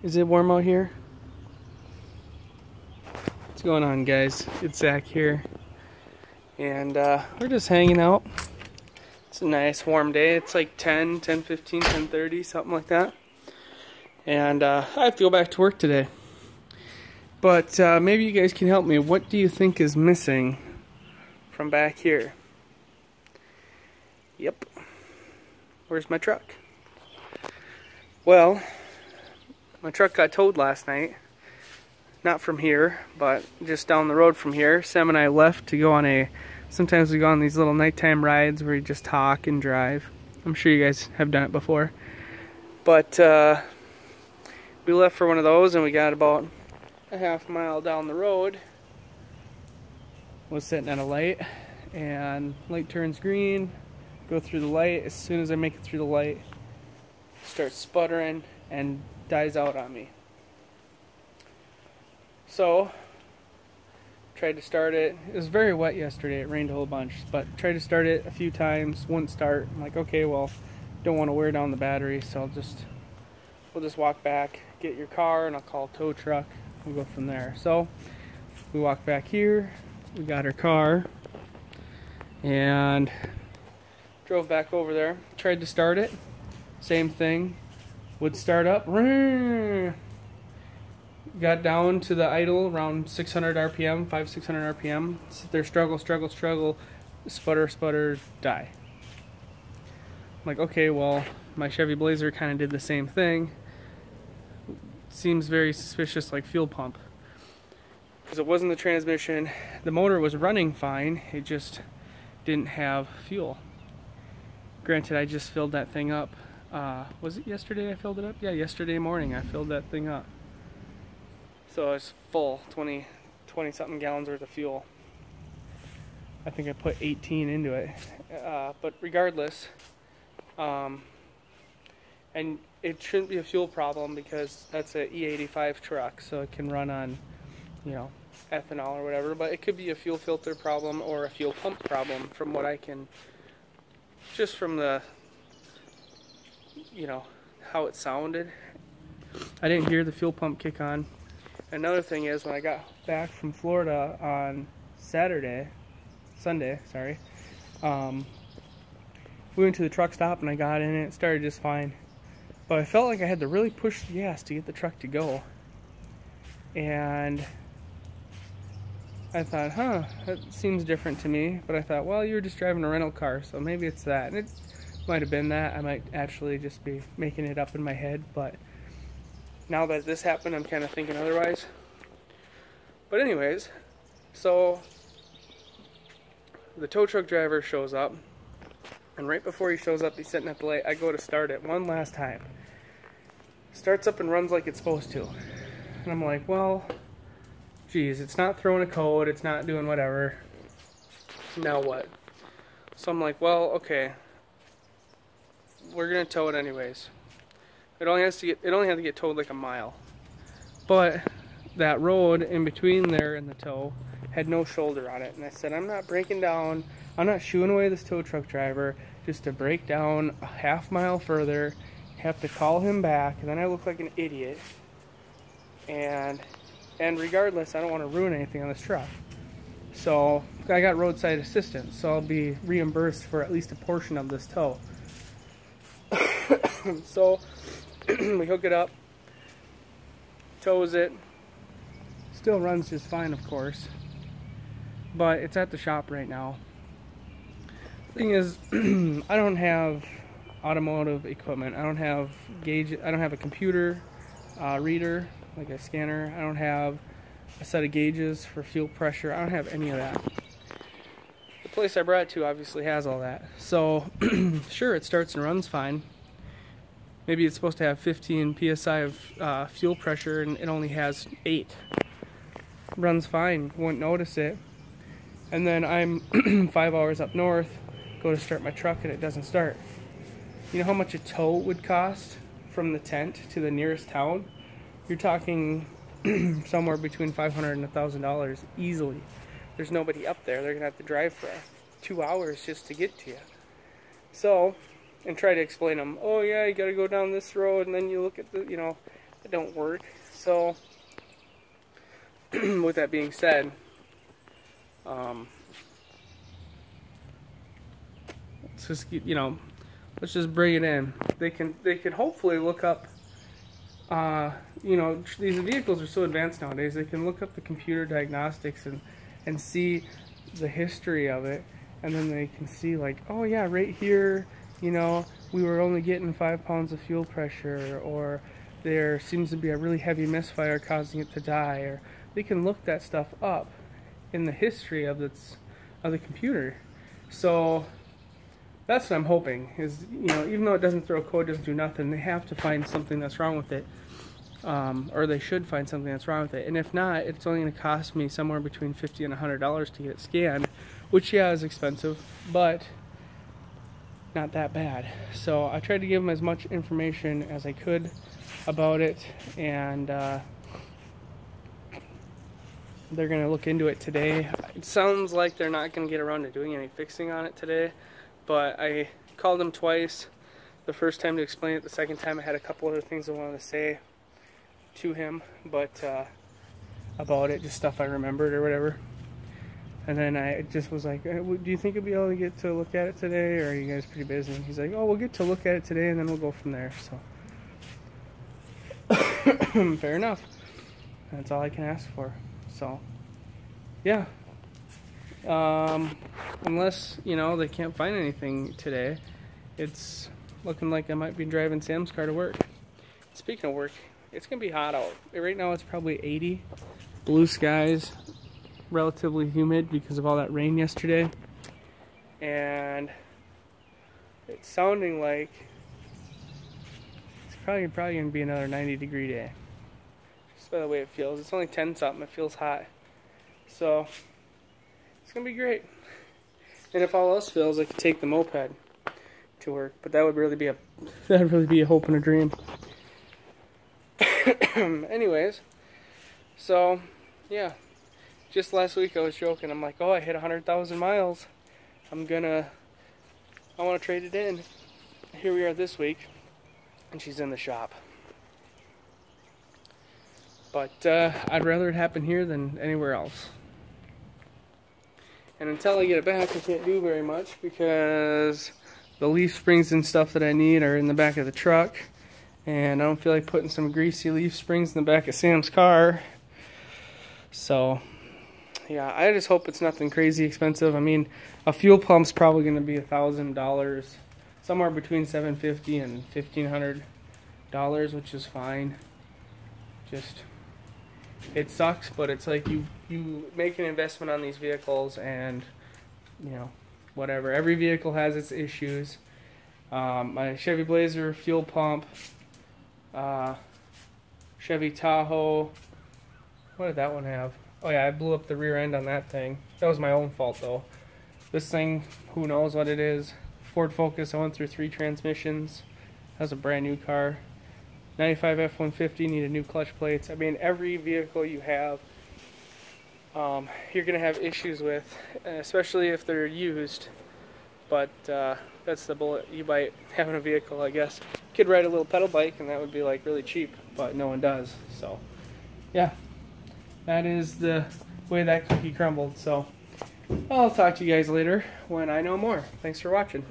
Is it warm out here? What's going on, guys? It's Zach here. And we're just hanging out. It's a nice warm day. It's like 10:15, 10:30, something like that. And I have to go back to work today. But maybe you guys can help me. What do you think is missing from back here? Yep. Where's my truck? Well, my truck got towed last night. Not from here, but just down the road from here. Sam and I left to go on sometimes we go on these little nighttime rides where you just talk and drive. I'm sure you guys have done it before. But we left for one of those and we got about a half mile down the road. Was sitting at a light and light turns green. Go through the light. As soon as I make it through the light, it starts sputtering and dies out on me. So, tried to start it. It was very wet yesterday. It rained a whole bunch, but tried to start it a few times. Wouldn't start. I'm like, okay, well, don't want to wear down the battery, so we'll just walk back, get your car, and I'll call a tow truck. We'll go from there. So, we walk back here. We got our car, and drove back over there. Tried to start it. Same thing. Would start up. Got down to the idle around 600 RPM, 500-600 RPM. Sit there, struggle, sputter, die. I'm like, okay, well, my Chevy Blazer kind of did the same thing. Seems very suspicious, like fuel pump. Because it wasn't the transmission. The motor was running fine. It just didn't have fuel. Granted, I just filled that thing up. Was it yesterday I filled it up? Yeah, yesterday morning I filled that thing up. So it's full, 20 something gallons worth of fuel. I think I put 18 into it. But regardless, and it shouldn't be a fuel problem because that's an E85 truck, so it can run on, ethanol or whatever. But it could be a fuel filter problem or a fuel pump problem from what I can, just from the, how it sounded. I didn't hear the fuel pump kick on. Another thing is, when I got back from Florida on Sunday, we went to the truck stop and I got in it. It started just fine. But I felt like I had to really push the gas to get the truck to go. And I thought, that seems different to me. But I thought, well, you were just driving a rental car, so maybe it's that. And it might have been that. I might actually just be making it up in my head, but now that this happened, I'm kind of thinking otherwise. But anyways, so the tow truck driver shows up, and right before he shows up, he's sitting at the light. I go to start it one last time. Starts up and runs like it's supposed to. And I'm like, well, geez, it's not throwing a code, it's not doing whatever. Now what? So I'm like, well, okay, we're gonna tow it anyways. It only had to get towed like a mile. But that road in between there and the tow had no shoulder on it. And I said, I'm not breaking down, I'm not shooing away this tow truck driver just to break down a half mile further, have to call him back, and then I look like an idiot. And regardless, I don't want to ruin anything on this truck. So I got roadside assistance, so I'll be reimbursed for at least a portion of this tow. So we hook it up, tows it, still runs just fine, of course, but it's at the shop right now. Thing is, I don't have automotive equipment. I don't have I don't have a computer reader, like a scanner. I don't have a set of gauges for fuel pressure. I don't have any of that. The place I brought it to obviously has all that. So sure, it starts and runs fine. Maybe it's supposed to have 15 psi of fuel pressure and it only has 8. Runs fine, won't notice it. And then I'm 5 hours up north, go to start my truck and it doesn't start. You know how much a tow would cost from the tent to the nearest town? You're talking somewhere between $500 and $1,000 easily. There's nobody up there. They're gonna have to drive for 2 hours just to get to you. So, and try to explain them, oh yeah, you gotta go down this road and then you look at the, it don't work. So with that being said, let's just let's just bring it in. They could hopefully look up. These vehicles are so advanced nowadays. They can look up the computer diagnostics and see the history of it, and then they can see like, oh yeah, right here, we were only getting 5 pounds of fuel pressure, or there seems to be a really heavy misfire causing it to die, or they can look that stuff up in the history of the computer. So that's what I'm hoping is, even though it doesn't throw code, doesn't do nothing, they have to find something that's wrong with it, or they should find something that's wrong with it. And if not, it's only going to cost me somewhere between $50 and $100 to get it scanned, which yeah is expensive, but not that bad. So I tried to give them as much information as I could about it, and they're going to look into it today. It sounds like they're not going to get around to doing any fixing on it today, but I called him twice. The first time to explain it, the second time I had a couple other things I wanted to say to him, but about it, just stuff I remembered or whatever. And then I just was like, do you think you'll be able to get to look at it today, or are you guys pretty busy? And he's like, oh, we'll get to look at it today and then we'll go from there. So fair enough. That's all I can ask for. So yeah. Unless, they can't find anything today, it's looking like I might be driving Sam's car to work. Speaking of work, it's going to be hot out. Right now it's probably 80. Blue skies, relatively humid because of all that rain yesterday. And it's sounding like it's probably going to be another 90-degree day. Just by the way it feels. It's only 10-something. It feels hot. So it's going to be great. And if all else fails, I could take the moped to work, but that would really be a hope and a dream. Anyways, so yeah, just last week I was joking. I'm like, oh, I hit 100,000 miles. I want to trade it in. Here we are this week, and she's in the shop. But I'd rather it happen here than anywhere else. And until I get it back, I can't do very much because the leaf springs and stuff that I need are in the back of the truck. And I don't feel like putting some greasy leaf springs in the back of Sam's car. So, yeah, I just hope it's nothing crazy expensive. I mean, a fuel pump's probably going to be $1,000. Somewhere between $750 and $1,500, which is fine. Just, it sucks, but it's like you make an investment on these vehicles, and whatever. Every vehicle has its issues. My Chevy Blazer fuel pump, Chevy Tahoe. What did that one have? Oh yeah, I blew up the rear end on that thing. That was my own fault though. This thing, who knows what it is. Ford Focus, I went through 3 transmissions. That was a brand new car. 95 F-150 needed new clutch plates. I mean, every vehicle you have, you're going to have issues with, especially if they're used. But that's the bullet you bite having a vehicle, I guess. You could ride a little pedal bike and that would be like really cheap, but no one does. So, yeah, that is the way that cookie crumbled. So, I'll talk to you guys later when I know more. Thanks for watching.